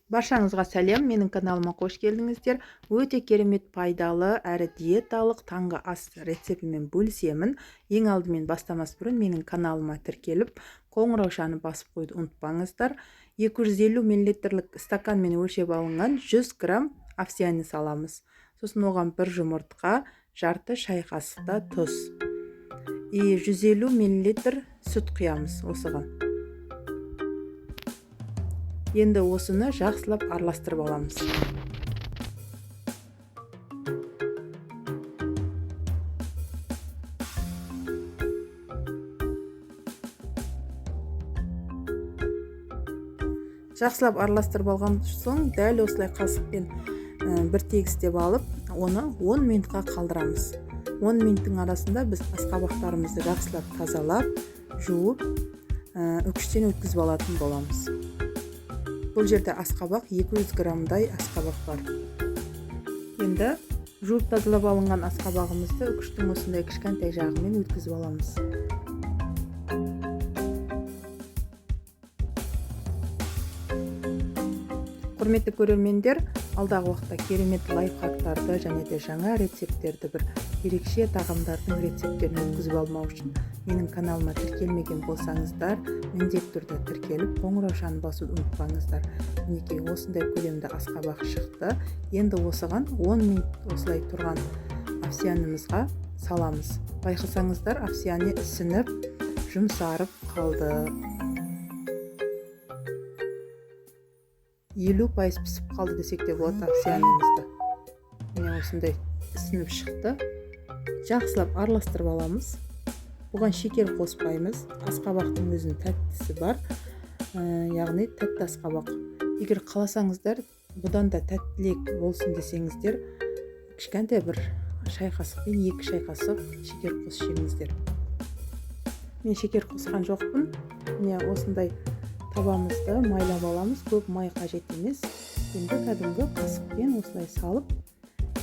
Баршаңызға сәлем, менің каналыма қош келдіңіздер. Өте керемет пайдалы әрі диеталық таңғы ас рецептімен бөлісемін. Ең алдымен бастамас бұрын менің каналыма тіркеліп, қоңыраушаны басып қойды ұмытпаңыздар. 250 мл стаканмен өлшеп алынған 100 грамм овсяны саламыз. Сосын оған бір жұмыртқа, жарты шай қасықта тұз. 150 мл сүт құямыз осыған. Енді осыны жақсылап араластырып аламыз. Жақсылап араластырып алған соң, дәл осылай қасықпен бір тегістеп алып, оны 10 минутқа қалдырамыз. 10 минуттың арасында біз асқабақтарымызды жақсылап тазалап, жуып, үкіштен өткізіп алатын боламыз. Бұл жерде асқабақ 200 граммдай асқабақ бар. Енді жуып тазалап алынған асқабағымызды үкіштің осындай кішкентай жағымен өткізіп аламыз. Құрметті көрермендер, алдағы уақытта керемет лайфхактарды және де жаңа рецепттерді, бір ерекше тағамдардың рецепттерін өткізіп алмау үшін менің каналыма тіркелмеген болсаңыздар, міндетті түрде тіркеліп, қоңыраушаны басуды ұмытпаңыздар. Мінекей осындай көлемді асқабақ шықты. Енді осыған 10 минут осылай тұрған овсянымызға саламыз. Байқасаңыздар, овсяны ісініп, жұмсарып қалды. 50% пісіп қалды десек те болады овсянымызды. Міне осындай ісініп шықты. Жақсылап араластырып аламыз. Бұған шекер қоспаймыз. Асқабақтың өзінің тәттісі бар. Яғни тәтті асқабақ. Егер қаласаңыздар, бұдан да тәттілік болсын десеңіздер, кішкентай бір шай қасықпен 2 шай қасық шекер қосып жеңіздер. Мен шекер қосқан жоқпын. Міне осындай табамызды майлап аламыз. Көп май қажет емес. Енді кәдімгі қасықпен осылай салып,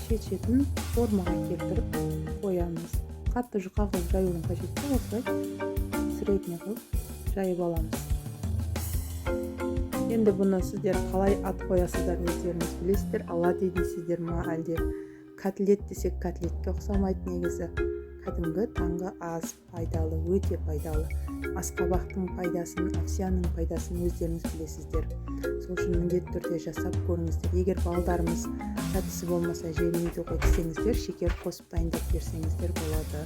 шет-шетін формаға келтіріп қоямыз. Қатты жұқа қылып жаюдың қажеті, осылай средний қылып жайып аламыз. Енді бұны сіздер қалай ат қоясыздар, өздеріңіз білесіздер. Оладьи дейсіздер ма, әлде котлет десек котлетке ұқсамайды негізі. Кәдімгі таңғы ас пайдалы, өте пайдалы. Асқабақтың пайдасын, овсяның пайдасын өздеріңіз білесіздер. Сол үшін міндетті түрде жасап көріңіздер. Егер балдарымыз тәттісі болмаса жемейді ғой десеңіздер, шекер қосып дайындап берсеңіздер болады.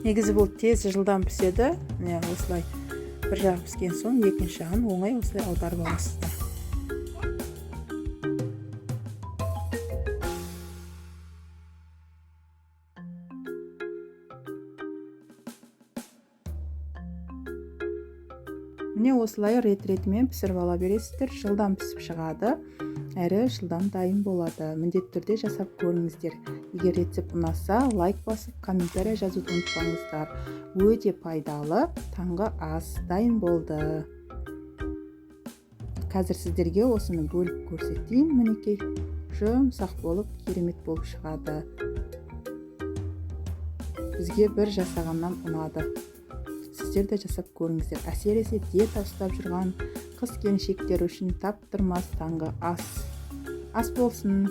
Негізі бұл тез жылдам піседі. Осылай бір жағы піскен соң екінші жағын оңай осылай аударып аласыздар. Міне осылай рет-ретімен пісіріп ала бересіздер. Жылдам пісіп шығады, әрі жылдам дайын болады. Міндетті түрде жасап көріңіздер. Егер рецепт ұнаса, лайк басып, комментария жазуды ұмытпаңыздар. Өте пайдалы таңғы ас дайын болды. Қазір сіздерге осыны бөліп көрсетейін. Мінекей жұмсақ болып, керемет болып шығады. Бізге бір жасағаннан ұнады. Сіздер де жасап көріңіздер. Әсіресе диета ұстап жүрген қыз келіншектер үшін таптырмас таңғы ас болсын.